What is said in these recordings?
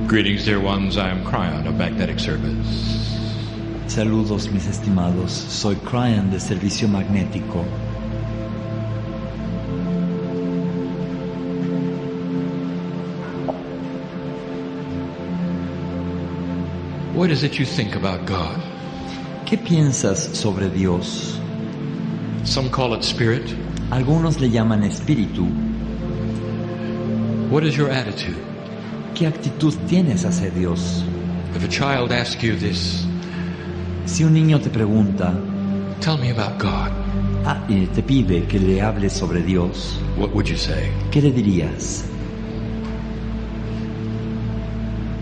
Greetings, dear ones. I am Kryon of Magnetic Service. Saludos, mis estimados. Soy Kryon de Servicio Magnético. What is it you think about God? ¿Qué piensas sobre Dios? Some call it spirit. Algunos le llaman espíritu. What is your attitude? ¿Qué actitud tienes hacia Dios? If a child asks you this, Si un niño te pregunta, tell me about God, y te pide que le hables sobre Dios, what would you say? ¿qué le dirías?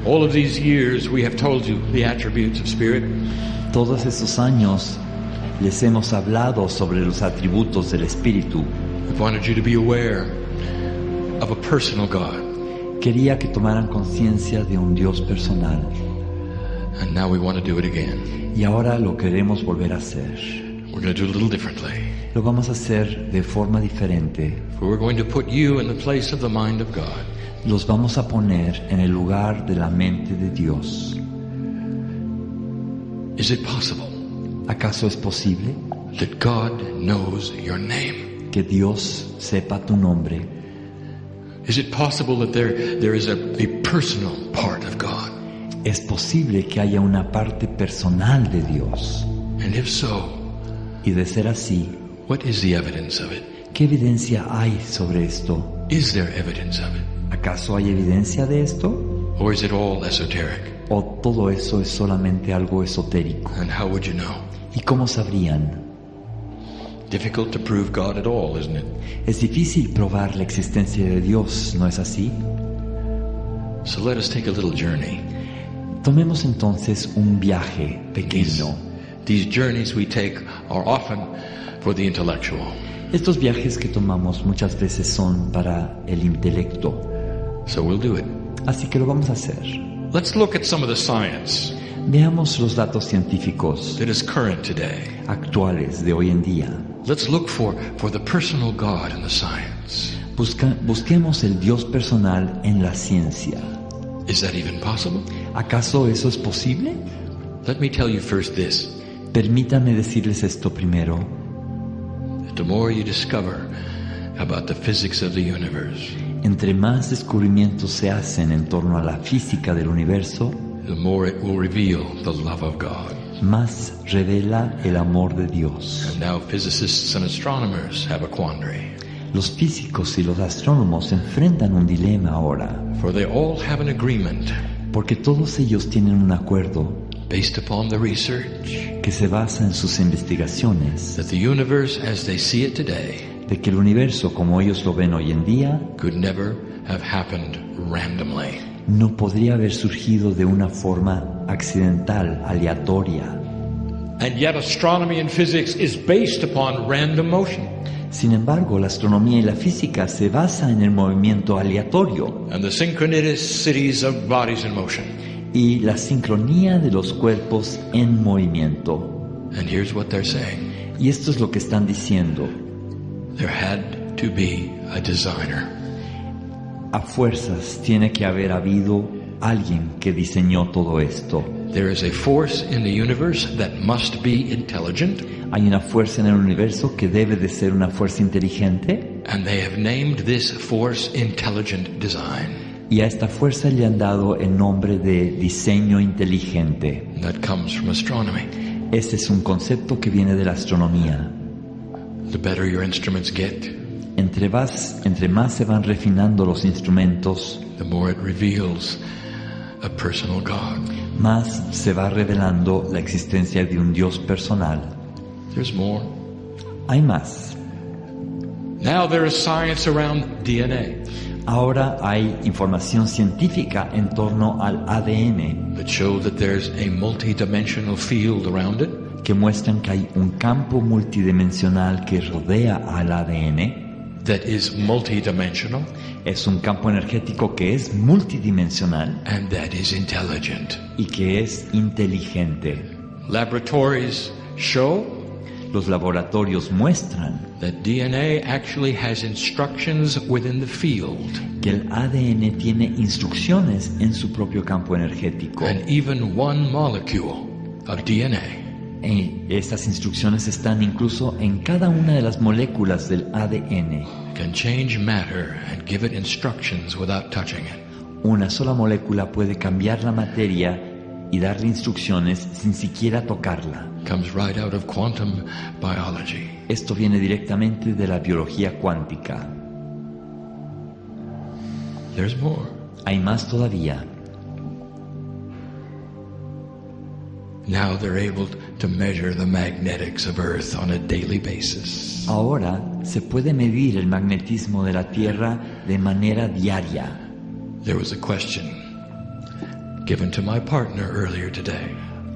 All of these years we have told you the attributes of spirit. Todos estos años les hemos hablado sobre los atributos del espíritu. We wanted you to be aware of a personal God. Quería que tomaran conciencia de un Dios personal. And now we want to do it again. Y ahora lo queremos volver a hacer. We're going to do it a little differently. Lo vamos a hacer de forma diferente. For we're going to put you in the place of the mind of God. Los vamos a poner en el lugar de la mente de Dios. Is it possible ¿Acaso es posible that God knows your name? que Dios sepa tu nombre? Is it possible that there is a personal part of God? ¿Es posible que haya una parte personal de Dios? And if so, Y de ser así, what is the evidence of it? ¿qué evidencia hay sobre esto? Is there evidence of it? ¿Acaso hay evidencia de esto? Or is it all esoteric? ¿O todo eso es solamente algo esotérico? And how would you know? ¿Y cómo sabrían? Difficult to prove God at all, isn't it? Es difícil probar la existencia de Dios, ¿no es así? So let us take a little journey. Tomemos entonces un viaje pequeño. These journeys we take are often for the intellectual. Estos viajes que tomamos muchas veces son para el intelecto. So we'll do it. Así que lo vamos a hacer. Let's look at some of the science Veamos los datos científicos that is current today. actuales de hoy en día. Let's look for the personal God in the science. Busquemos el Dios personal en la ciencia. Is that even possible? ¿Acaso eso es posible? Let me tell you first this. Permítanme decirles esto primero. The more you discover about the physics of the universe, Entre más descubrimientos se hacen en torno a la física del universo, the more it will reveal the love of God. más revela el amor de Dios. And now physicists and astronomers have a quandary. Los físicos y los astrónomos enfrentan un dilema ahora, For they all have an agreement porque todos ellos tienen un acuerdo based upon the research que se basa en sus investigaciones that the universe as they see it today de que el universo como ellos lo ven hoy en día could never have happened randomly. no podría haber surgido de una forma accidental, aleatoria. And yet astronomy and physics is based upon random motion. Sin embargo, la astronomía y la física se basa en el movimiento aleatorio And the synchronicities of bodies in motion. y la sincronía de los cuerpos en movimiento. And here's what they're saying. Y esto es lo que están diciendo. There had to be a designer. A fuerzas tiene que haber habido alguien que diseñó todo esto. There is a force in the universe that must be intelligent, Hay una fuerza en el universo que debe de ser una fuerza inteligente, and they have named this force intelligent design. y a esta fuerza le han dado el nombre de diseño inteligente. And that comes from astronomy. Este es un concepto que viene de la astronomía. The better your instruments get, Entre más se van refinando los instrumentos, the more it reveals a personal God. más se va revelando la existencia de un Dios personal. There's more. Hay más. Now there is science around DNA Ahora hay información científica en torno al ADN that show that there's a multidimensional field around it, que muestran que hay un campo multidimensional que rodea al ADN. that is multidimensional, Es un campo energético que es multidimensional and that is intelligent. y que es inteligente. Laboratories show Los laboratorios muestran that DNA actually has instructions within the field, que el ADN tiene instrucciones en su propio campo energético. and even one molecule of DNA Estas instrucciones están incluso en cada una de las moléculas del ADN. can change matter and give it instructions without touching it. Una sola molécula puede cambiar la materia y darle instrucciones sin siquiera tocarla. Comes right out of quantum biology. Esto viene directamente de la biología cuántica. There's more. Hay más todavía. Now they're able to measure the magnetics of Earth on a daily basis. Ahora se puede medir el magnetismo de la Tierra de manera diaria. There was a question given to my partner earlier today.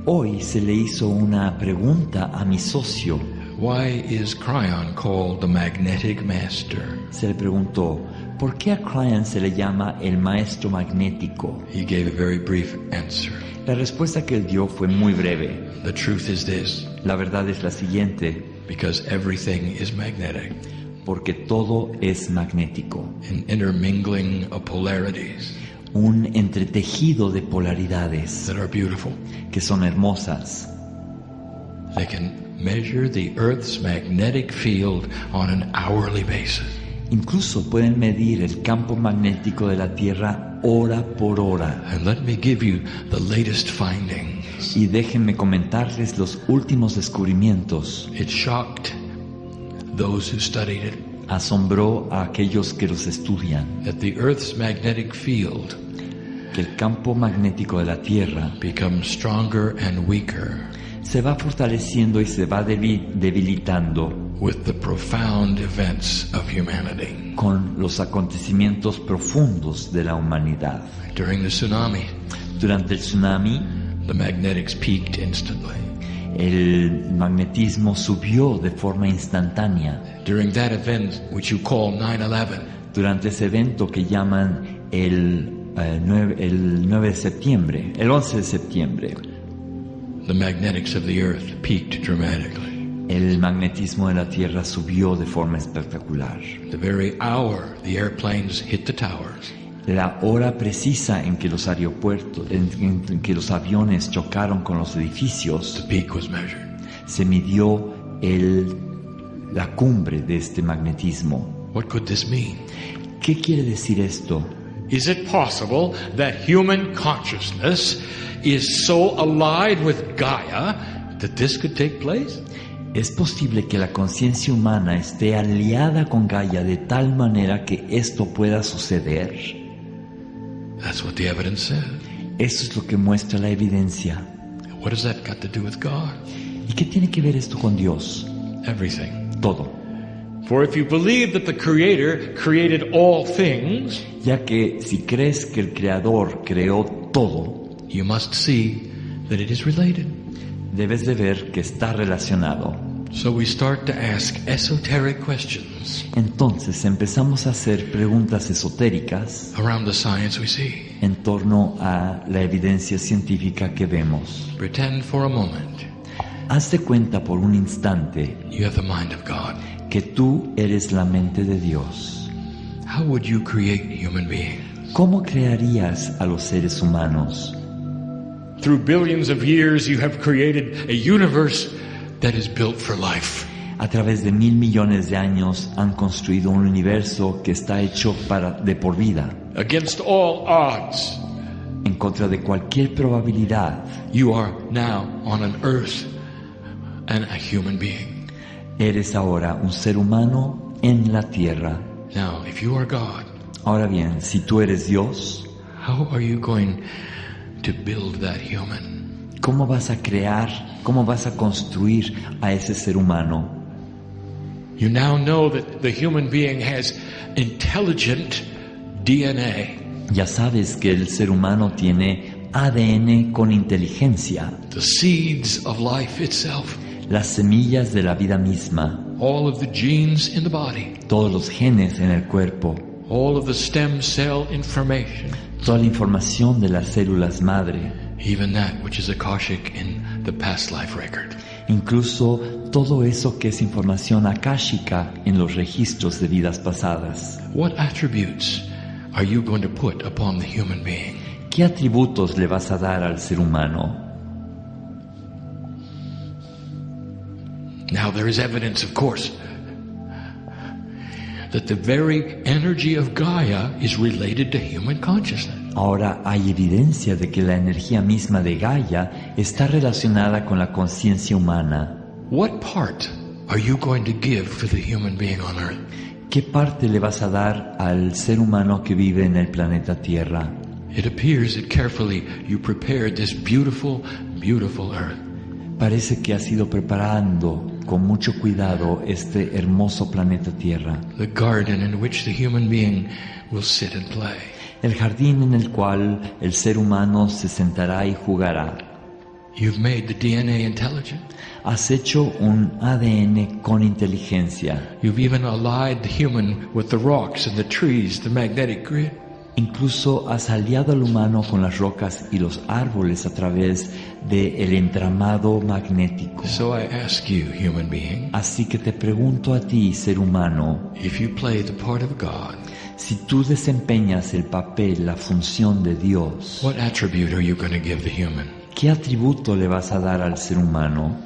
Hoy se le hizo una pregunta a mi socio. Why is Kryon called the magnetic master? Se le preguntó, ¿por qué a Kryon se le llama el maestro magnético? He gave a very brief answer. La respuesta que él dio fue muy breve. The truth is this, La verdad es la siguiente, because everything is magnetic, porque todo es magnético. an intermingling of polarities Un entretejido de polaridades that are beautiful. que son hermosas. They can measure the Earth's magnetic field on an hourly basis. Incluso pueden medir el campo magnético de la Tierra hora por hora. And let me give you the latest findings. Y déjenme comentarles los últimos descubrimientos. It shocked those who studied it Asombró a aquellos que los estudian that the Earth's magnetic field que el campo magnético de la Tierra becomes stronger and weaker se va fortaleciendo y se va debilitando with the profound events of humanity. con los acontecimientos profundos de la humanidad. During the tsunami, Durante el tsunami, the magnetics peaked instantly. el magnetismo subió de forma instantánea. During that event, which you call 9/11, Durante ese evento que llaman el 9 de septiembre, el 11 de septiembre, the magnetics of the Earth peaked dramatically. el magnetismo de la Tierra subió de forma espectacular. The very hour the airplanes hit the towers, La hora precisa en que los aeropuertos, en que los aviones chocaron con los edificios, the peak was measured. se midió la cumbre de este magnetismo. What could this mean? ¿Qué quiere decir esto? Is it possible that human consciousness is so allied with Gaia that this could take place? ¿Es posible que la conciencia humana esté aliada con Gaia de tal manera que esto pueda suceder? That's what the evidence says. Eso es lo que muestra la evidencia. What has that got to do with God? ¿Y qué tiene que ver esto con Dios? Everything. Todo. For if you believe that the Creator created all things, Ya que si crees que el Creador creó todo, you must see that it is related. debes de ver que está relacionado. So we start to ask esoteric questions Entonces empezamos a hacer preguntas esotéricas around the science we see. en torno a la evidencia científica que vemos. Pretend for a moment Haz de cuenta por un instante you have the mind of God. que tú eres la mente de Dios. How would you create human beings? ¿Cómo crearías a los seres humanos? Through billions of years, you have created a universe that is built for life. A través de 1.000 millones de años han construido un universo que está hecho de por vida. Against all odds, En contra de cualquier probabilidad, you are now on an earth and a human being. eres ahora un ser humano en la tierra. Now, if you are God, Ahora bien, si tú eres Dios, how are you going to build that human? ¿cómo vas a crear, cómo vas a construir a ese ser humano? You now know that the human being has intelligent DNA. Ya sabes que el ser humano tiene ADN con inteligencia, The seeds of life itself, las semillas de la vida misma, all of the genes in the body, todos los genes en el cuerpo, all of the stem cell information, toda la información de las células madre, even that which is Akashic in the past life record. incluso todo eso que es información akáshica en los registros de vidas pasadas. What attributes are you going to put upon the human being? ¿Qué atributos le vas a dar al ser humano? Now there is evidence, of course, that the very energy of Gaia is related to human consciousness. Ahora hay evidencia de que la energía misma de Gaia está relacionada con la conciencia humana. What part are you going to give to the human being on Earth? ¿Qué parte le vas a dar al ser humano que vive en el planeta Tierra? It appears that carefully you prepared this beautiful, beautiful Earth. Parece que has ido preparando con mucho cuidado este hermoso planeta Tierra. The garden in which the human being will sit and play. El jardín en el cual el ser humano se sentará y jugará. You've made the DNA intelligent. Has hecho un ADN con inteligencia. You've even allied the human with the rocks and the trees, the magnetic grid. Incluso has aliado al humano con las rocas y los árboles a través del entramado magnético. So I ask you, human being, Así que te pregunto a ti, ser humano, if you play the part of God, si tú desempeñas el papel, la función de Dios, what attribute are you going to give the human? ¿qué atributo le vas a dar al ser humano?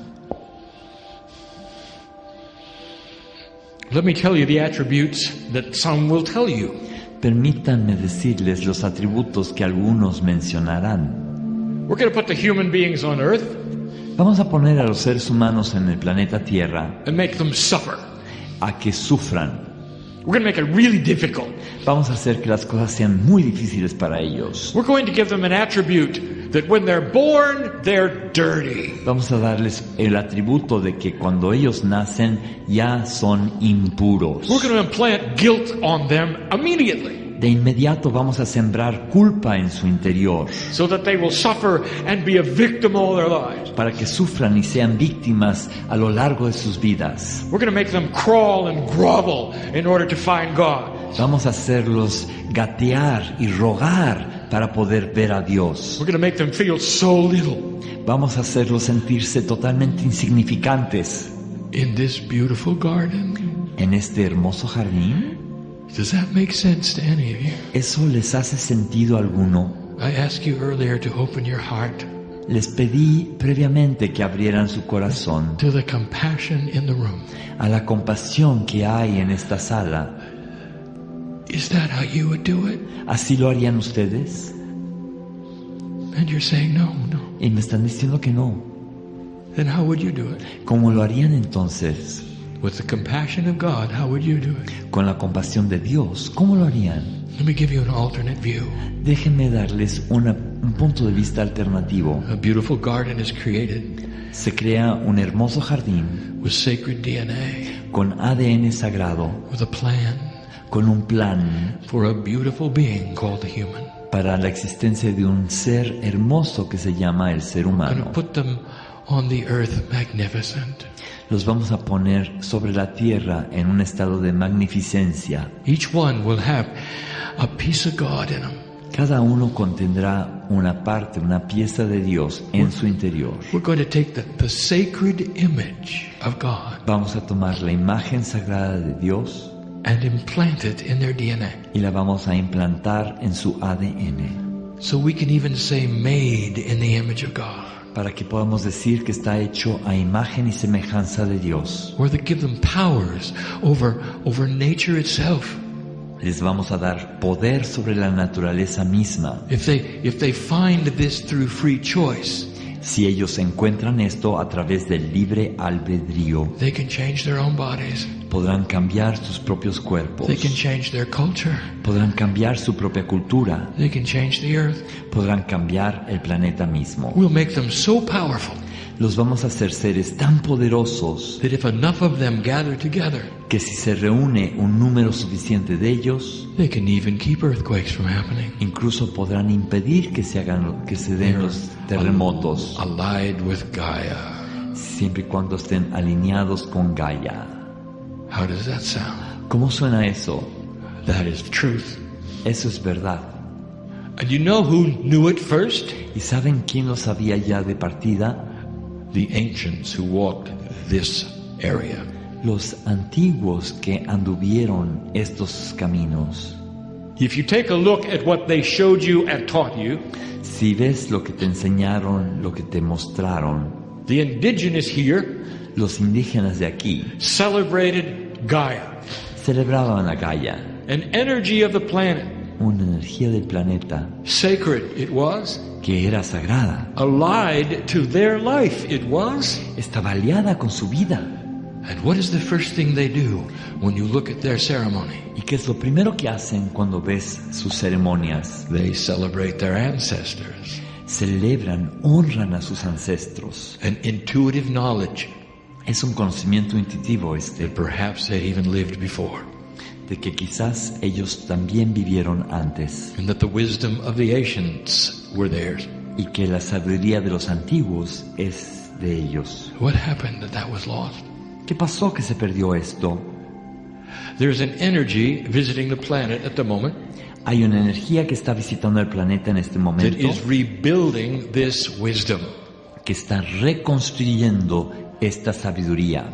Let me tell you the attributes that some will tell you. Permítanme decirles los atributos que algunos mencionarán. We're going to put the human beings on Earth Vamos a poner a los seres humanos en el planeta Tierra and make them suffer. a que sufran. We're going to make it really difficult. Vamos a hacer que las cosas sean muy difíciles para ellos. We're going to give them an attribute that when they're born, they're dirty. Vamos a darles el atributo de que cuando ellos nacen ya son impuros. We're going to implant guilt on them immediately De inmediato vamos a sembrar culpa en su interior so that they will suffer and be a victim all their lives. para que sufran y sean víctimas a lo largo de sus vidas. We're going to make them crawl and grovel in order to find God. Vamos a hacerlos gatear y rogar para poder ver a Dios. We're going to make them feel so little. Vamos a hacerlos sentirse totalmente insignificantes In this beautiful garden. en este hermoso jardín. Does that make sense to any of you? ¿Eso les hace sentido alguno? I asked you earlier to open your heart Les pedí previamente que abrieran su corazón to the compassion in the room. a la compasión que hay en esta sala. Is that how you would do it? ¿Así lo harían ustedes? And you're saying no. Y me están diciendo que no. Then how would you do it? ¿Cómo lo harían entonces? With the compassion of God, how would you do it? Con la compasión de Dios, ¿cómo lo harían? Let me give you an alternate view. Déjenme darles un punto de vista alternativo. A beautiful garden is created Se crea un hermoso jardín with sacred DNA, con ADN sagrado, with a plan con un plan for a beautiful being called the human. para la existencia de un ser hermoso que se llama el ser I'm going to humano. put them on the earth magnificent. Los vamos a poner sobre la tierra en un estado de magnificencia. Each one will have a piece of God in them. Cada uno contendrá una parte, una pieza de Dios en su interior. We're going to take the sacred image of God Vamos a tomar la imagen sagrada de Dios and implant it in their DNA. y la vamos a implantar en su ADN, So we can even say made in the image of God. para que podamos decir que está hecho a imagen y semejanza de Dios. Or that give them powers over nature itself. Les vamos a dar poder sobre la naturaleza misma. If they find this through free choice, Si ellos encuentran esto a través del libre albedrío, they can change their own bodies. podrán cambiar sus propios cuerpos, They can change their culture. podrán cambiar su propia cultura, They can change the earth. podrán cambiar el planeta mismo. We'll make them so powerful Los vamos a hacer seres tan poderosos that if enough of them gather together, que si se reúne un número suficiente de ellos, they can even keep earthquakes from happening. incluso podrán impedir que se den los terremotos, Allied with Gaia. siempre y cuando estén alineados con Gaia. How does that sound? ¿Cómo suena eso? That is truth. Eso es verdad. And you know who knew it first? ¿Y saben quién lo sabía ya de partida? the ancients who walked this area. Los antiguos que anduvieron estos caminos. If you take a look at what they showed you and taught you, Si ves lo que te enseñaron, lo que te mostraron, the indigenous here los indígenas de aquí celebrated Gaia, celebraban a Gaia, an energy of the planet. una energía del planeta Sacred it was, que era sagrada, allied to their life it was. estaba aliada con su vida. And what is the first thing they do when you look at their ceremony? ¿Y qué es lo primero que hacen cuando ves sus ceremonias? They celebrate their ancestors. Celebran, honran a sus ancestros. An intuitive knowledge Es un conocimiento intuitivo that perhaps they even lived before, de que quizás ellos también vivieron antes and that the wisdom of the ancients were theirs. y que la sabiduría de los antiguos es de ellos. What happened that was lost? ¿Qué pasó que se perdió esto? There's an energy visiting the planet at the moment Hay una energía que está visitando el planeta en este that momento is rebuilding this wisdom. que está reconstruyendo esta sabiduría.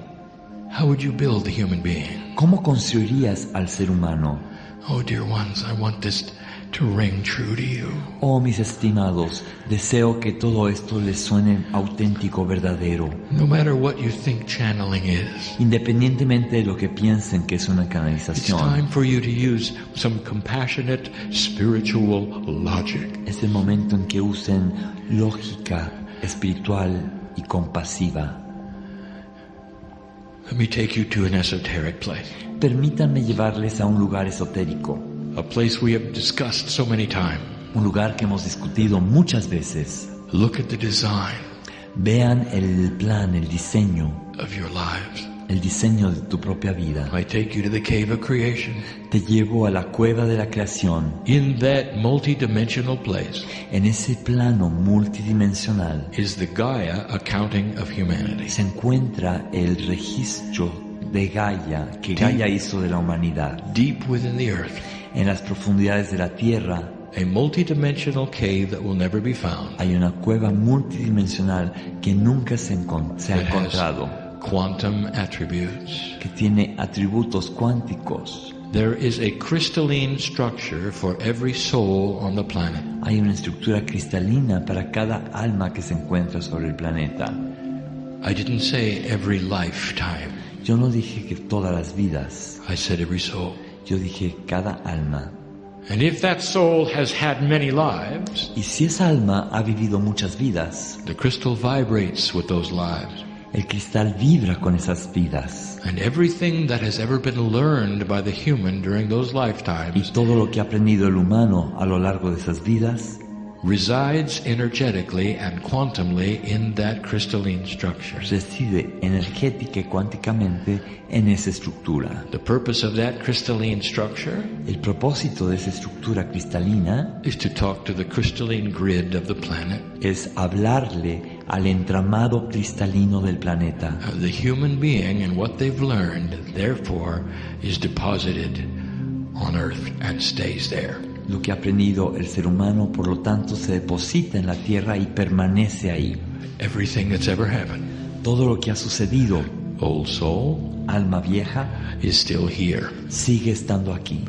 How would you build the human being? ¿Cómo construirías al ser humano? Oh, dear ones, I want this to ring true to you. Oh, mis estimados, deseo que todo esto les suene auténtico, verdadero, No matter what you think channeling is, independientemente de lo que piensen que es una it's canalización. time for you to use some compassionate spiritual logic. Es el momento en que usen lógica espiritual y compasiva. Let me take you to an esoteric place, Permítanme llevarles a un lugar esotérico, a place we have discussed so many times. un lugar que hemos discutido muchas veces. Look at the design Vean el plan, el diseño de tu propia vida. I take you to the cave of creation. Te llevo a la cueva de la creación. In that multidimensional place En ese plano multidimensional is the Gaia accounting of humanity. se encuentra el registro de Gaia que Gaia hizo de la humanidad. Deep within the earth, En las profundidades de la tierra a multidimensional cave that will never be found. hay una cueva multidimensional que nunca se ha encontrado, Quantum attributes. que tiene atributos cuánticos. There is a crystalline structure for every soul on the planet. Hay una estructura cristalina para cada alma que se encuentra sobre el planeta. I didn't say every lifetime. Yo no dije que todas las vidas, I said every soul. yo dije cada alma. And if that soul has had many lives, Y si esa alma ha vivido muchas vidas, the crystal vibrates with those lives. el cristal vibra con esas vidas. And everything that has ever been learned by the human during those Y lifetimes todo lo que ha aprendido el humano a lo largo de esas vidas resides energetically and quantumly in that crystalline structure. reside energética y cuánticamente en esa estructura. The purpose of that crystalline structure El propósito de esa estructura cristalina is to talk to the crystalline grid of the planet. es hablarle al entramado cristalino del planeta. The human being and what they've learned, therefore, is deposited on Earth and stays there. Lo que ha aprendido el ser humano, por lo tanto, se deposita en la tierra y permanece ahí. Everything that's ever happened, Todo lo que ha sucedido, old soul, alma vieja, is still here. sigue estando aquí.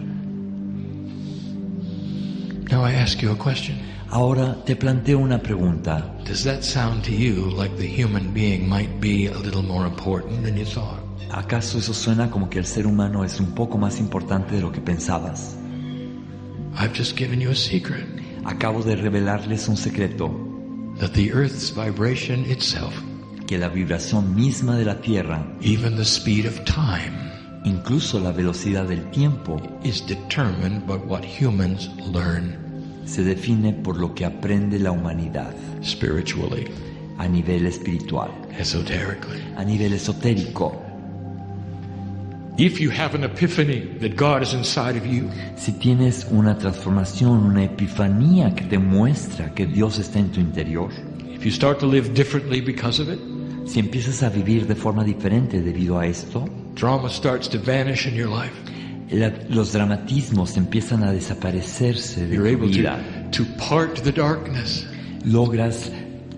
Now I ask you a question. Ahora te planteo una pregunta. Does that sound to you like the human being might be a little more important than you thought? ¿Acaso eso suena como que el ser humano es un poco más importante de lo que pensabas? I've just given you a secret. Acabo de revelarles un secreto, That the Earth's vibration itself, que la vibración misma de la Tierra, even the speed of time, incluso la velocidad del tiempo, is determined by what humans learn se define por lo que aprende la humanidad spiritually, a nivel espiritual, esoterically. a nivel esotérico. If you have an epiphany that God is inside of you, Si tienes una transformación, una epifanía que te muestra que Dios está en tu interior, if you start to live differently because of it, si empiezas a vivir de forma diferente debido a esto, drama starts to vanish in your life. los dramatismos empiezan a desaparecerse de You're tu able vida. to part the darkness. Logras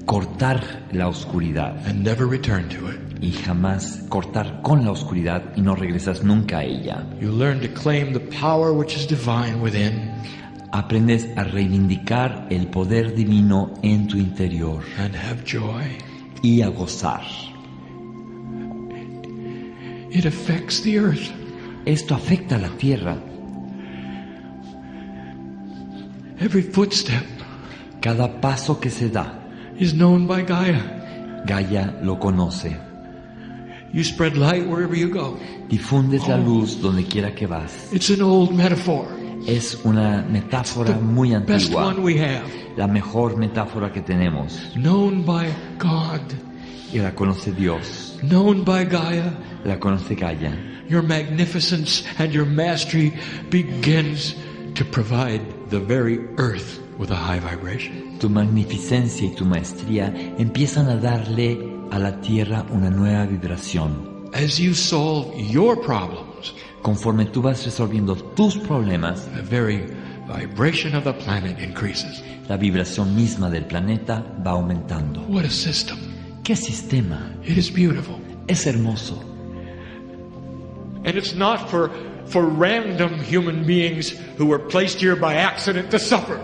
cortar la oscuridad and never return to it. y jamás cortar con la oscuridad y no regresas nunca a ella. You learn to claim the power which is divine within Aprendes a reivindicar el poder divino en tu interior and have joy. y a gozar. It affects the earth. Esto afecta a la tierra. Every footstep Cada paso que se da, is known by Gaia. Gaia lo conoce. You spread light wherever you go. Difundes la luz donde quiera que vas. It's an old metaphor. Es una metáfora muy Best antigua, one we have. la mejor metáfora que tenemos. Known by God. Y la conoce Dios, Known by Gaia. la conoce Gaia. Your magnificence and your mastery begins to provide the very earth with a high vibration. Tu magnificencia y tu maestría empiezan a darle a la tierra una nueva vibración. As you solve your problems, Conforme tú vas resolviendo tus problemas, the very vibration of the planet increases. la vibración misma del planeta va aumentando. What a system. ¿Qué sistema? It is beautiful. Es hermoso. And it's not for random human beings who were placed here by accident to suffer.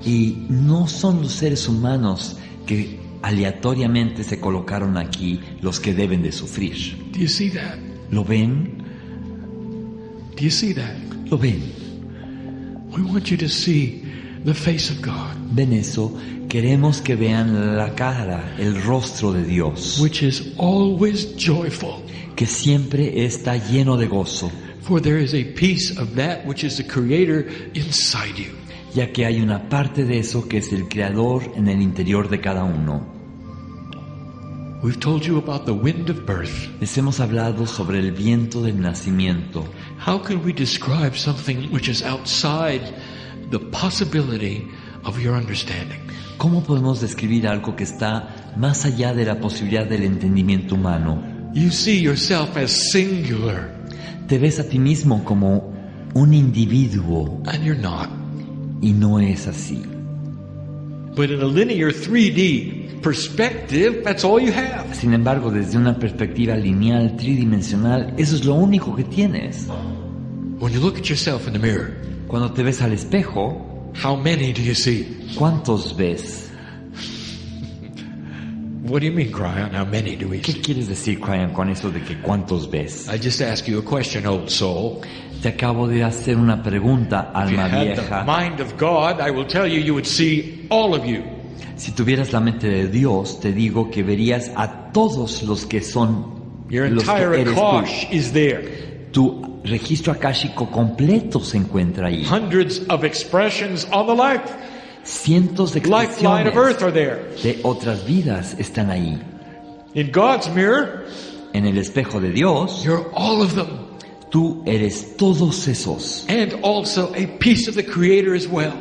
Y no son los seres humanos que aleatoriamente se colocaron aquí los que deben de sufrir. Do you see that? ¿Lo ven? Do you see that? ¿Lo ven? We want you to see the face of God, ¿Ven eso? Queremos que vean la cara, el rostro de Dios, which is always joyful. que siempre está lleno de gozo, For there is a piece of that which is the Creator inside you. ya que hay una parte de eso que es el Creador en el interior de cada uno. We've told you about the wind of birth. Les hemos hablado sobre el viento del nacimiento. How can we describe something which is outside the possibility of your understanding? ¿Cómo podemos describir algo que está más allá de la posibilidad del entendimiento humano? You see yourself as singular, Te ves a ti mismo como un individuo and you're not. y no es así. But in a linear 3D perspective, that's all you have. Sin embargo, desde una perspectiva lineal, tridimensional, eso es lo único que tienes. When you look at yourself in the mirror, Cuando te ves al espejo, how many do you see? ¿cuántos ves? What do you mean, Kryon? How many do we ¿Qué see? quieres decir, Kryon, con eso de que cuántos ves? I just asked you a question, old soul. Te acabo de hacer una pregunta, If you alma had the vieja. mind of God, I will tell you, you would see all of you. Si tuvieras la mente de Dios, te digo que verías a todos los que son Your los que entire eres tú. Akash is there. Tu registro akáshico completo se encuentra ahí. Hundreds of expressions on the life. Cientos de Lifeline of Earth expresiones are there. de otras vidas están ahí. In God's mirror, En el espejo de Dios, you're all of them. tú eres todos esos. And also a piece of the Creator as well.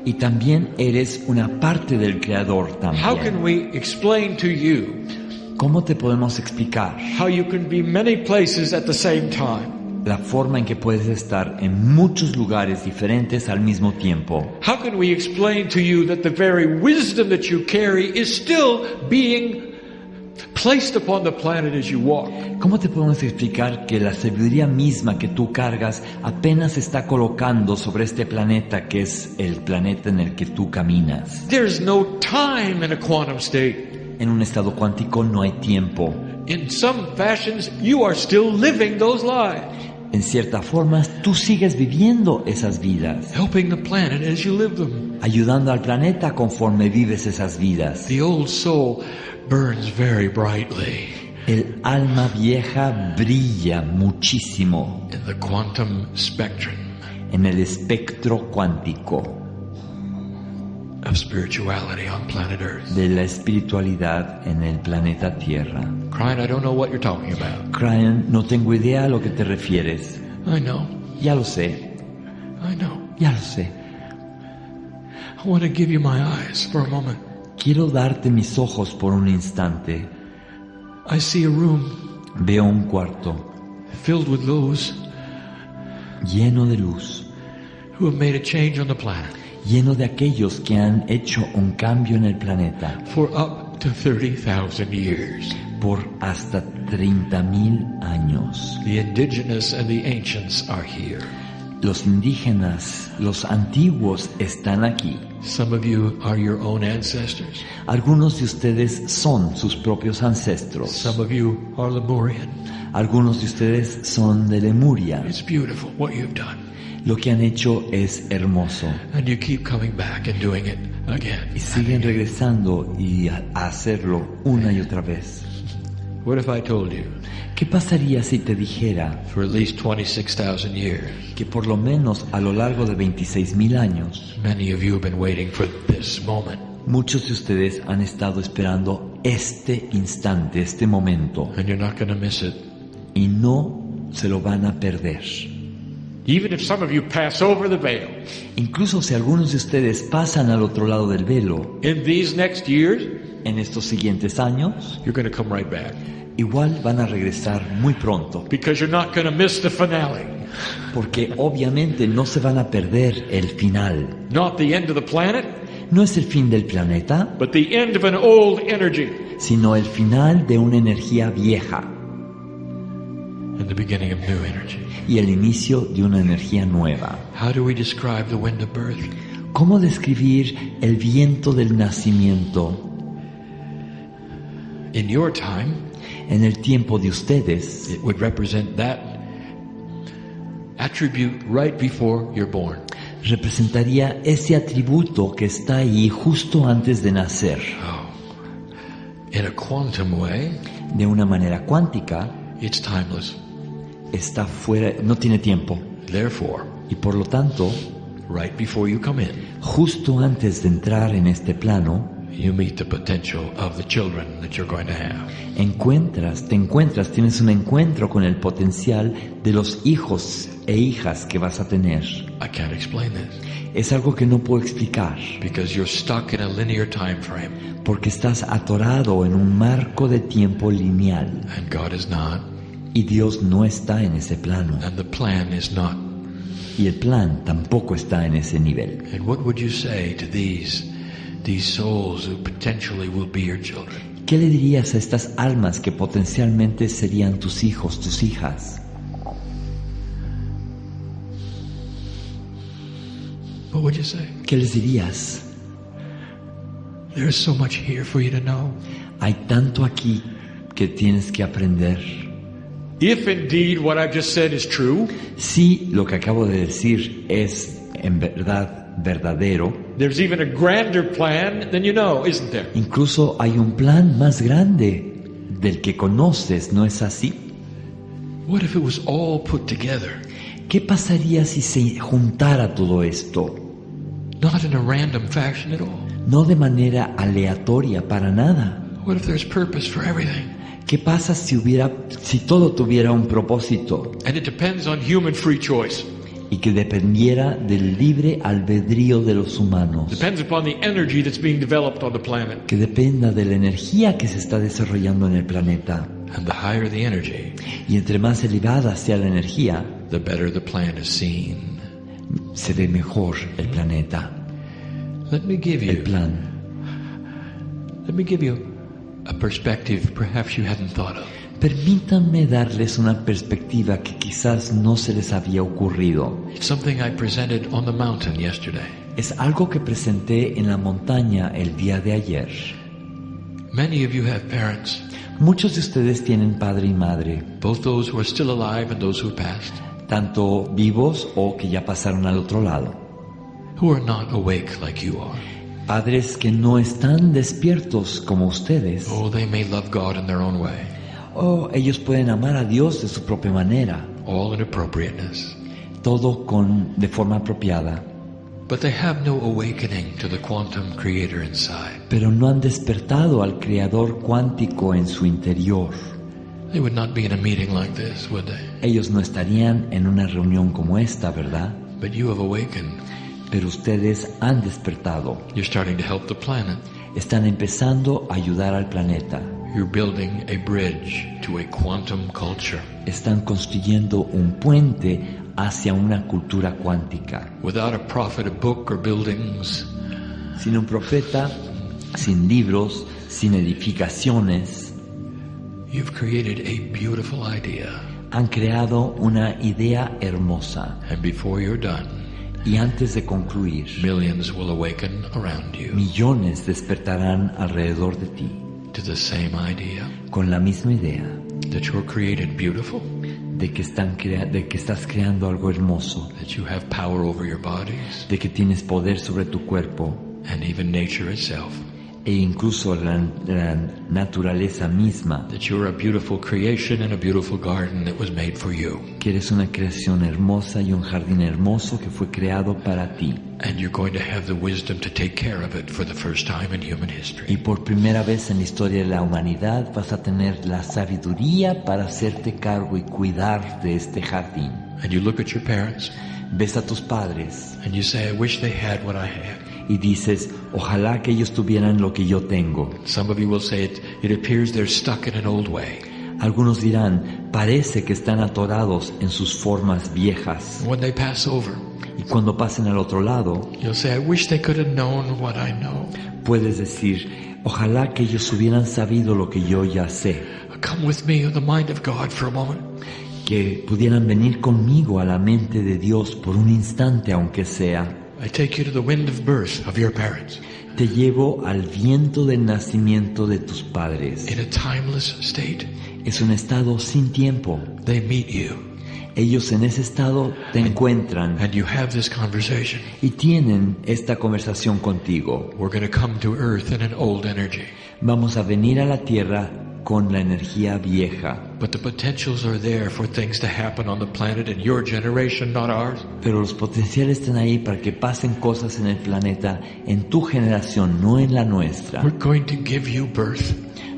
Y también eres una parte del Creador How can también. we explain to you ¿Cómo te podemos explicar how you can be many places at the same time? la forma en que puedes estar en muchos lugares diferentes al mismo tiempo? How can we explain to you that the very wisdom that you carry is still being placed upon the planet as you walk? ¿Cómo te podemos explicar que la sabiduría misma que tú cargas apenas se está colocando sobre este planeta que es el planeta en el que tú caminas? There's no time in a quantum state. En un estado cuántico no hay tiempo. In some fashions, you are still living those lives, En ciertas formas, tú sigues viviendo esas vidas, helping the planet as you live them. ayudando al planeta conforme vives esas vidas. The old soul burns very brightly El alma vieja brilla muchísimo in the quantum spectrum en el espectro cuántico of spirituality on planet Earth. de la espiritualidad en el planeta Tierra. Kryon, I don't know what you're talking about. Kryon, no tengo idea a lo que te refieres. I know. Ya lo sé, I know. ya lo sé. I want to give you my eyes for a moment. Quiero darte mis ojos por un instante. I see a room Veo un cuarto filled with those lleno de luz, who have made a change on the planet lleno de aquellos que han hecho un cambio en el planeta for up to 30,000 years. por hasta 30,000 años. The indigenous and the ancients are here. Los indígenas, los antiguos están aquí. Some of you are your own ancestors. Algunos de ustedes son sus propios ancestros. Some of you are Lemurian. Algunos de ustedes son de Lemuria. It's beautiful what you've done. Lo que han hecho es hermoso. And you keep coming back and doing it again. Y siguen regresando y a hacerlo una y otra vez. What if I told you, ¿Qué pasaría si te dijera for at least 26,000 years, que por lo menos a lo largo de 26,000 años, many of you have been waiting for this moment, muchos de ustedes han estado esperando este instante, este momento, and you're not going to miss it? y no se lo van a perder? Even if some of you pass over the veil, Incluso si algunos de ustedes pasan al otro lado del velo, in these next years, en estos siguientes años, you're going to come right back. igual van a regresar muy pronto, Because you're not going to miss the finale. porque obviamente no se van a perder el final. Not the end of the planet, No es el fin del planeta, but the end of an old energy sino el final de una energía vieja and the beginning of new energy. y el inicio de una energía nueva. How do we describe the wind of birth? ¿Cómo describir el viento del nacimiento? In your time, En el tiempo de ustedes, it would represent that attribute right before you're born. representaría ese atributo que está ahí justo antes de nacer. Oh. In a quantum way, De una manera cuántica, it's timeless. está fuera, no tiene tiempo. Therefore, Y por lo tanto, right before you come in, justo antes de entrar en este plano, you meet the potential of the children that you're going to have. tienes un encuentro con el potencial de los hijos e hijas que vas a tener. I can't explain this Es algo que no puedo explicar, because you're stuck in a linear time frame, porque estás atorado en un marco de tiempo lineal, and God is not, y Dios no está en ese plano, and the plan is not. y el plan tampoco está en ese nivel. And what would you say to these souls who potentially will be your children? ¿Qué le dirías a estas almas que potencialmente serían tus hijos, tus hijas? What would you say? ¿Qué les dirías? There's so much here for you to know. Hay tanto aquí que tienes que aprender. If indeed what I've just said is true, Si lo que acabo de decir es en verdad verdadero, there's even a grander plan than you know, isn't there? incluso hay un plan más grande del que conoces, ¿no es así? What if it was all put together, ¿Qué pasaría si se juntara todo esto? not in a random fashion at all? No de manera aleatoria para nada. What if there's purpose for everything? ¿Qué pasa si todo tuviera un propósito And it depends on human free choice. y que dependiera del libre albedrío de los humanos? Depends upon the energy that's being developed on the planet. Que dependa de la energía que se está desarrollando en el planeta. And the higher the energy, Y entre más elevada sea la energía, the better the plan is seen. se ve mejor el planeta, Let me give el you a perspective perhaps you hadn't thought of. Permítanme darles una perspectiva que quizás no se les había ocurrido. It's something I presented on the mountain yesterday. Es algo que presenté en la montaña el día de ayer. Many of you have parents, Muchos de ustedes tienen padre y madre, both those who are still alive and those who have passed, tanto vivos o que ya pasaron al otro lado. who are not awake like you are. Padres que no están despiertos como ustedes. Oh, they may love God in their own way, Ellos pueden amar a Dios de su propia manera, all in appropriateness. todo de forma apropiada, But they have no awakening to the quantum creator inside. pero no han despertado al Creador cuántico en su interior. They would not be in a meeting like this, would they? Ellos no estarían en una reunión como esta, ¿verdad? But you have awakened. Pero ustedes han despertado. You're starting to help the planet. Están empezando a ayudar al planeta. You're building a bridge to a quantum culture. Están construyendo un puente hacia una cultura cuántica. Without a prophet, a book, or buildings, Sin un profeta, sin libros, sin edificaciones, you've created a beautiful idea. han creado una idea hermosa. And before you're done, Y antes de concluir, millions will awaken around you millones despertarán alrededor de ti to the same idea con la misma idea that you're created beautiful, de que estás creando algo hermoso, that you have power over your bodies de que tienes poder sobre tu cuerpo and even nature itself, e incluso la naturaleza misma, that you're a beautiful creation in a beautiful garden that was made for you. que eres una creación hermosa y un jardín hermoso que fue creado para ti. And you're going to have the wisdom to take care of it for the first time in human history. Y por primera vez en la historia de la humanidad vas a tener la sabiduría para hacerte cargo y cuidar de este jardín. And you look at your parents Ves a tus padres and you say, I wish they had what I had. y dices, ojalá que ellos tuvieran lo que yo tengo. Some of you will say it appears they're stuck in an old way. Algunos dirán, parece que están atorados en sus formas viejas. When they pass over, Y cuando pasen al otro lado, you'll say, I wish they could have known what I know. puedes decir, ojalá que ellos hubieran sabido lo que yo ya sé. Come with me in the mind of God for a moment. Que pudieran venir conmigo a la mente de Dios por un instante, aunque sea. I take you to the wind of birth of your parents Te llevo al viento del nacimiento de tus padres. in a timeless state. Es un estado sin tiempo. They meet you Ellos en ese estado te encuentran and you have this conversation. y tienen esta conversación contigo. We're going to come to earth in an old energy. Vamos a venir a la tierra con la energía vieja. But the potentials are there for things to happen on the planet in your generation, not ours. Pero los potenciales están ahí para que pasen cosas en el planeta, en tu generación, no en la nuestra. We're going to give you birth.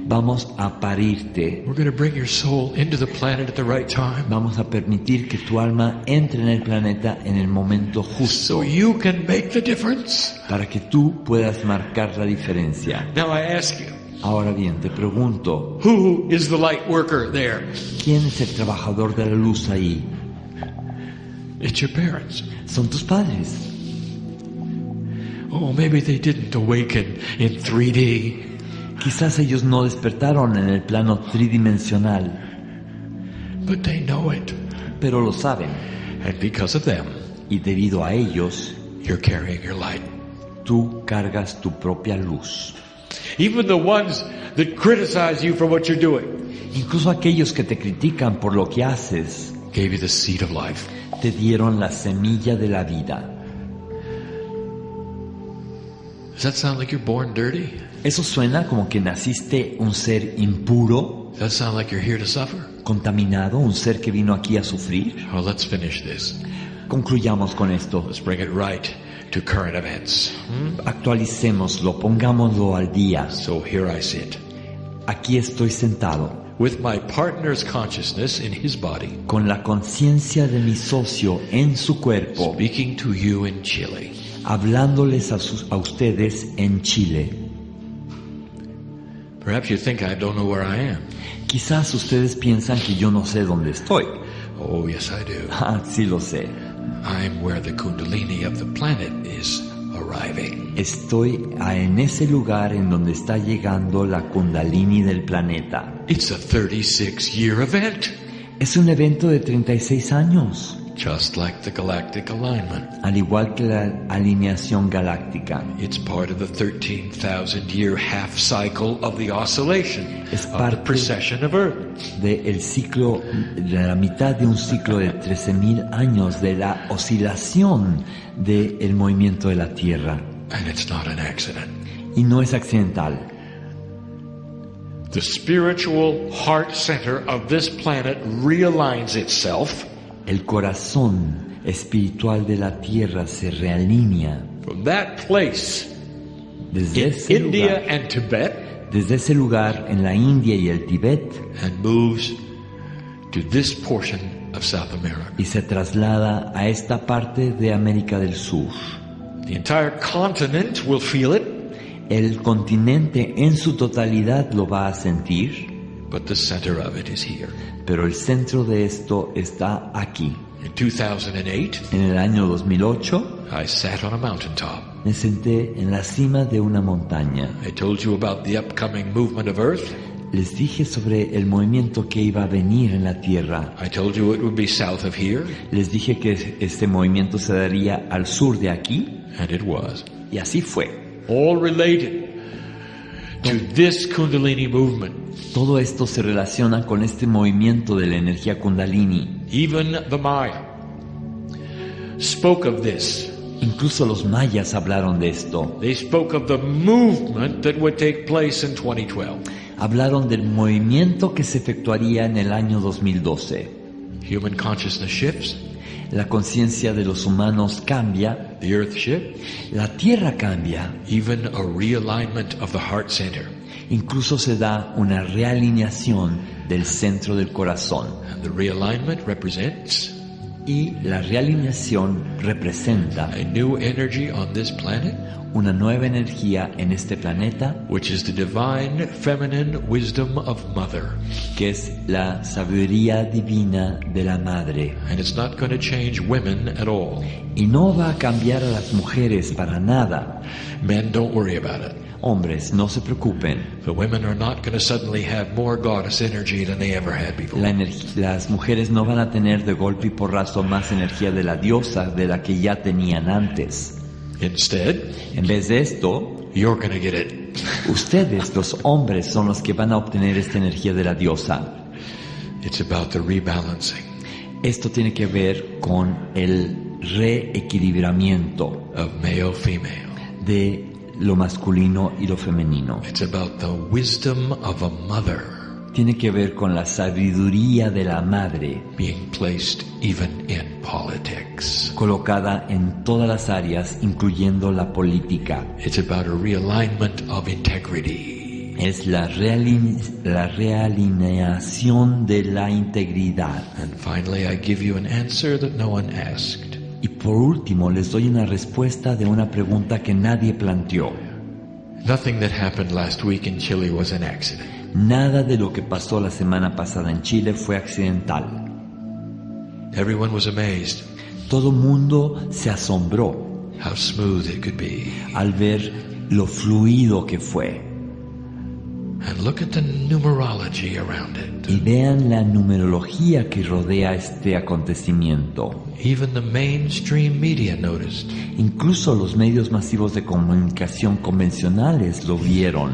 Vamos a parirte. We're going to bring your soul into the planet at the right time Vamos a permitir que tu alma entre en el planeta en el momento justo so you can make the difference. para que tú puedas marcar la diferencia. Now I ask you, Ahora bien, te pregunto, who is the light worker there? ¿quién es el trabajador de la luz ahí? It's your parents. Son tus padres. Oh, maybe they didn't awaken in 3D, Quizás ellos no despertaron en el plano tridimensional, but they know it. pero lo saben. And because of them, Y debido a ellos, you're carrying your light. tú cargas tu propia luz. Even the ones that criticize you for what you're doing Incluso aquellos que te critican por lo que haces, gave you the seed of life. te dieron la semilla de la vida. Does that sound like you're born dirty? ¿Eso suena como que naciste un ser impuro, Does that sound like you're here to suffer? contaminado, un ser que vino aquí a sufrir? Well, let's finish this. Concluyamos con esto. Let's bring it right to current events. Actualicémoslo, pongámoslo al día. So here I sit, Aquí estoy sentado, with my partner's consciousness in his body, con la conciencia de mi socio en su cuerpo, speaking to you in Chile. hablándoles a ustedes en Chile. Perhaps you think I don't know where I am. Quizás ustedes piensan que yo no sé dónde estoy. Oh, yes, I do. Ah, sí lo sé. I'm where the Kundalini of the planet is arriving. Estoy en ese lugar en donde está llegando la Kundalini del planeta. It's a 36-year event, Es un evento de 36 años, just like the galactic alignment. al igual que la alineación galáctica. It's part of the 13,000-year half cycle of the oscillation Es of the parte precession of Earth. del ciclo, de la mitad de un ciclo de 13,000 años de la oscilación del movimiento de la Tierra. And it's not an accident. Y no es accidental. The spiritual heart center of this planet realigns itself El corazón espiritual de la Tierra se realinea from that place desde in ese India lugar, and Tibet desde ese lugar en la India y el Tíbet, and moves to this portion of South America. y se traslada a esta parte de América del Sur. The entire continent will feel it, El continente en su totalidad lo va a sentir, but the center of it is here. pero el centro de esto está aquí. In 2008, En el año 2008, I sat on a mountaintop Me senté en la cima de una montaña. I told you about the upcoming movement of Earth. Les dije sobre el movimiento que iba a venir en la Tierra. I told you it would be south of here, Les dije que este movimiento se daría al sur de aquí, and it was. y así fue. All related to this Kundalini movement. Todo esto se relaciona con este movimiento de la energía Kundalini. Even the Maya spoke of this. Incluso los mayas hablaron de esto. They spoke of the movement that would take place in 2012. Hablaron del movimiento que se efectuaría en el año 2012. Human consciousness shifts, La conciencia de los humanos cambia, the earth shifts, la Tierra cambia, even a realignment of the heart center. incluso se da una realineación del centro del corazón. And the realignment represents Y la realineación representa a new energy on this planet, una nueva energía en este planeta, which is the divine feminine wisdom of Mother. que es la sabiduría divina de la Madre. And it's not going to change women at all. Y no va a cambiar a las mujeres para nada. Men, don't worry about it. Hombres, no se preocupen. The women are not going to suddenly have more goddess energy than they ever had before. Las mujeres no van a tener de golpe y porrazo más energía de la diosa de la que ya tenían antes. Instead, En vez de esto, you're going to get it. ustedes, los hombres, son los que van a obtener esta energía de la diosa. It's about the rebalancing Esto tiene que ver con el reequilibramiento of male-female. de lo masculino y lo femenino. It's about the wisdom of a mother Tiene que ver con la sabiduría de la madre, being placed even in politics. colocada en todas las áreas, incluyendo la política. It's about a realignment of integrity. Es la realineación de la integridad. And finally, I give you an answer that no one asked. Y por último, les doy una respuesta de una pregunta que nadie planteó. Nothing that happened last week in Chile was an accident. Nada de lo que pasó la semana pasada en Chile fue accidental. Everyone was amazed Todo mundo se asombró how smooth it could be. al ver lo fluido que fue. And look at the numerology around it. Y vean la numerología que rodea este acontecimiento. Even the mainstream media noticed. Incluso los medios masivos de comunicación convencionales lo vieron.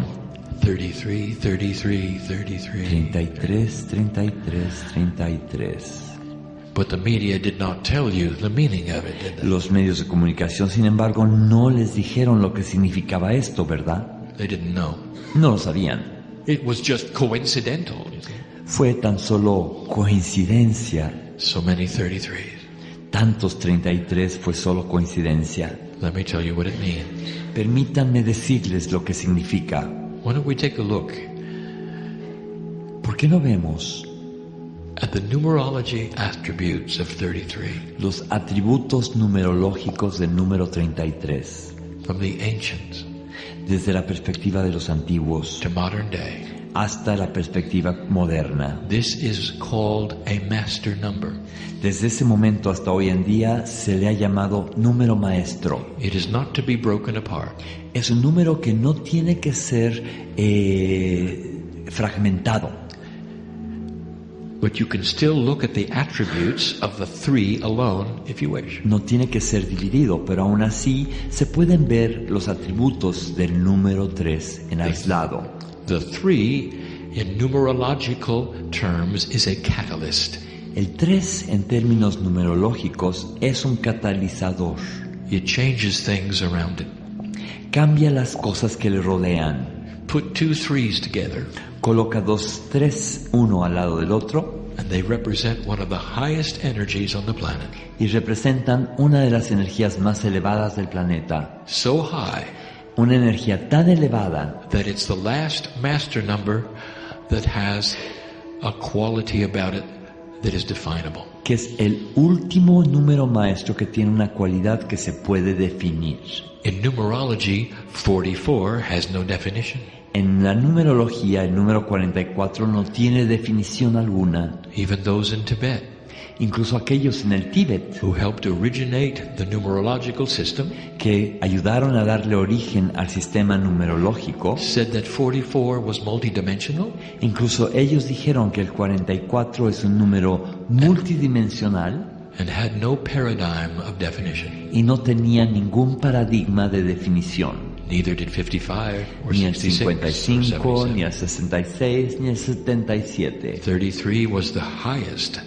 33, 33, 33. 33, 33, 33. But the media did not tell you the meaning of it, did they? Los medios de comunicación, sin embargo, no les dijeron lo que significaba esto, ¿verdad? They didn't know. No lo sabían. It was just coincidental. Fue tan solo coincidencia. So many 33s. Tantos 33 fue solo coincidencia. Let me tell you what it means. Permítanme decirles lo que significa. Why don't we take a look ¿Por qué no vemos at the numerology attributes of 33 los atributos numerológicos del número 33 from the ancients desde la perspectiva de los antiguos to modern day? hasta la perspectiva moderna? This is called a master number. Desde ese momento hasta hoy en día se le ha llamado número maestro. It is not to be broken apart. Es un número que no tiene que ser fragmentado. But you can still look at the attributes of the 3 alone if you wish. No tiene que ser dividido, pero aún así se pueden ver los atributos del número 3 en aislado. The 3 in numerological terms is a catalyst. El 3 en términos numerológicos es un catalizador. It changes things around it. Cambia las cosas que le rodean. Put 2 3s together Coloca 2 3 uno al lado del otro and they represent one of the highest energies on the planet. y representan una de las energías más elevadas del planeta. So high Una energía tan elevada that it's the last master number that has a quality about it that is definable. que es el último número maestro que tiene una cualidad que se puede definir. In numerology, 44 has no definition. En la numerología, el número 44 no tiene definición alguna. Even those in Tibet. Incluso aquellos en el Tíbet who helped originate the numerological system que ayudaron a darle origen al sistema numerológico, said that 44 was multidimensional incluso ellos dijeron que el 44 es un número multidimensional and had no paradigm of definition. y no tenía ningún paradigma de definición. Neither did 55 or Ni el 66 or 55, 77. ni el 66, ni el 77. 33 was the highest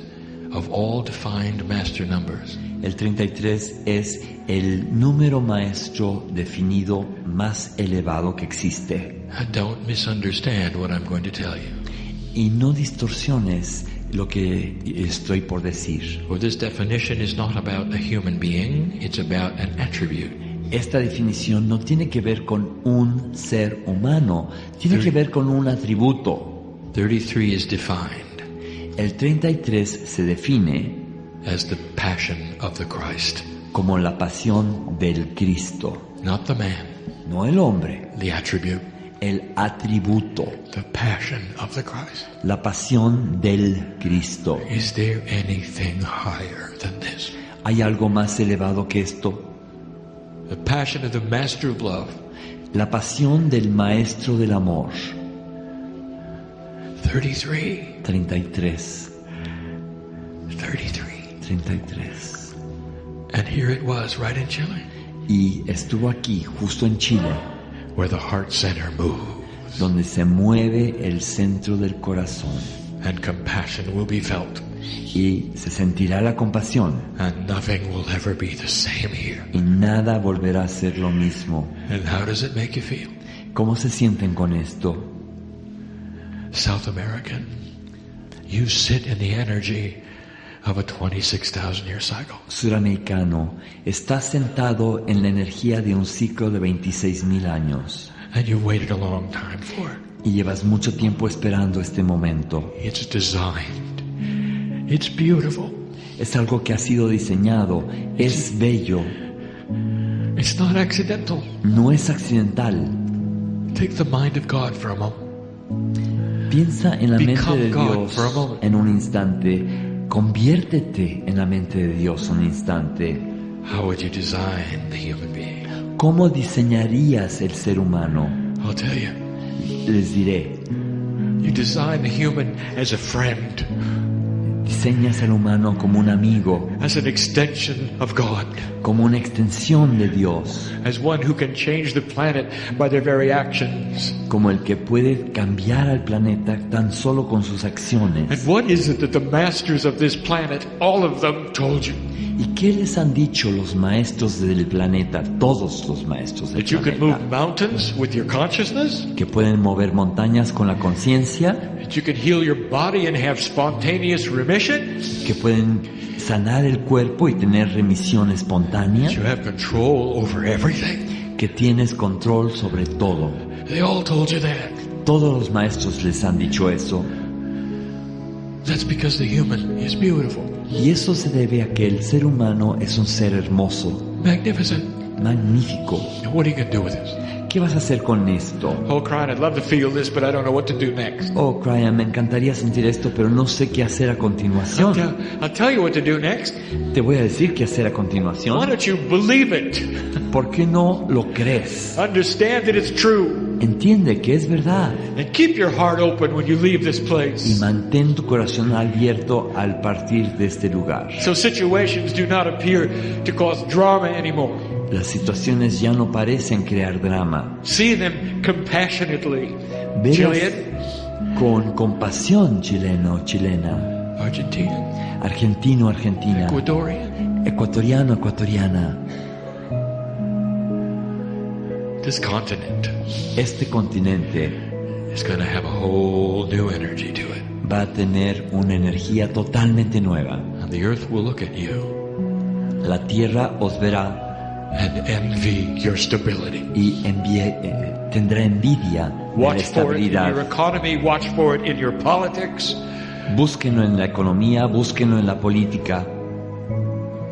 of all defined master numbers. El 33 es el número maestro definido más elevado que existe. Don't misunderstand what I'm going to tell you. Y no distorsiones lo que estoy por decir. For this definition is not about a human being, it's about an attribute. Esta definición no tiene que ver con un ser humano, tiene que ver con un atributo. 33 is defined El 33 se define as the passion of the Christ. como la pasión del Cristo, Not the man, no el hombre, the attribute. el atributo, The passion of the Christ. la pasión del Cristo. Is there anything higher than this? ¿Hay algo más elevado que esto? The passion of the master of love. La pasión del Maestro del Amor. 33. 33. 33. 33. And here it was, right in Chile, Y estuvo aquí, justo en Chile, where the heart center moves. donde se mueve el centro del corazón. And compassion will be felt. Y se sentirá la compasión. And nothing will ever be the same here. Y nada volverá a ser lo mismo. And how does it make you feel? ¿Cómo se sienten con esto? South American, you sit in the energy of a 26,000 year cycle. Suramericano, está sentado en la energía de un ciclo de 26,000 años. And you've waited a long time for it. Y llevas mucho tiempo esperando este momento. It's designed. It's beautiful. Es algo que ha sido diseñado, es bello, It's not accidental. no es accidental. Take the mind of God for a moment. Piensa en la mente Become de God Dios for a moment. en un instante. Conviértete en la mente de Dios un instante. How would you design the human being? ¿Cómo diseñarías el ser humano? I'll tell you. Les diré, You design the human as a friend, diseñas al humano como un amigo, as an extension of God, como una extensión de Dios, as one who can change the planet by their very actions. como el que puede cambiar al planeta tan solo con sus acciones. And what is it that the masters of this planet, all of them, told you? ¿Y qué les han dicho los maestros del planeta, todos los maestros del That you can move planeta? mountains with your consciousness? Que pueden mover montañas con la conciencia, That you can heal your body and have spontaneous remission? que pueden sanar el cuerpo y tener remisión espontánea, That you have control over everything? que tienes control sobre todo. They all told you that. Todos los maestros les han dicho eso. That's because the human is beautiful, Y eso se debe a que el ser humano es un ser hermoso, magnificent. magnífico. And what are you going to do with this? ¿Qué vas a hacer con esto? Oh, Kryon, I'd love to feel this, but I don't know what to do next. Oh, Kryon, me encantaría sentir esto, pero no sé qué hacer a continuación. I'll tell you what to do next. Te voy a decir qué hacer a Why continuación. don't you believe it? ¿Por qué no lo crees? Understand that it's true. Entiende que es verdad. And keep your heart open when you leave this Y place. mantén tu corazón abierto al partir de este lugar. So situations do not appear to cause drama anymore. Las situaciones ya no parecen crear drama. See them compassionately. Velas Chilean, con compasión, chileno, chilena, Argentina, argentino, argentina, Ecuadorian. ecuatoriano, ecuatoriana. This continent Este continente is going to have a whole new energy to it. va a tener una energía totalmente nueva. And the earth will look at you La tierra os verá and envy your stability. y tendrá envidia de la Watch for it in your estabilidad. economy, watch for it in your politics, Búsquenlo en la economía, búsquenlo en la política,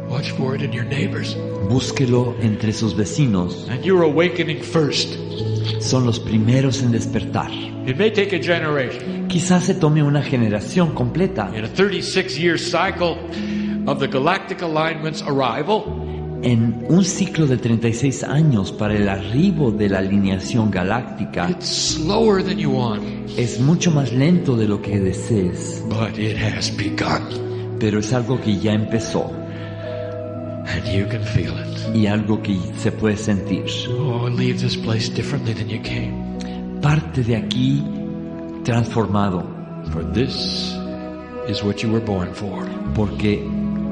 watch for it in your neighbors. búsquelo entre sus vecinos. And you're awakening first. Son los primeros en despertar. It may take a generation, quizás se tome una generación completa. In a 36-year cycle of the galactic alignment's arrival, En un ciclo de 36 años para el arribo de la alineación galáctica, it's slower than you want, es mucho más lento de lo que desees, but it has begun. pero es algo que ya empezó And you can feel it. y algo que se puede sentir. Oh, leave this place differently than you came. Parte de aquí transformado, For this is what you were born for. porque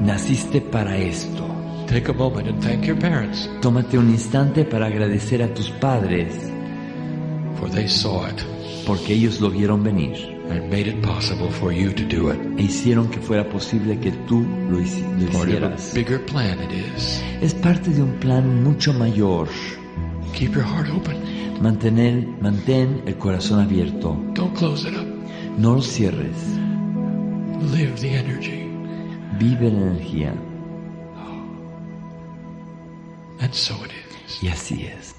naciste para esto. Take a moment and thank your parents, Tómate un instante para agradecer a tus padres, for they saw it porque ellos lo vieron venir and made it possible for you to do it. e hicieron que fuera posible que tú lo Part of a hicieras. bigger plan it is. Es parte de un plan mucho mayor. Keep your heart open. Mantén el corazón abierto. Don't close it up. No lo cierres. Live the energy. Vive la energía. And so it is. Y así es.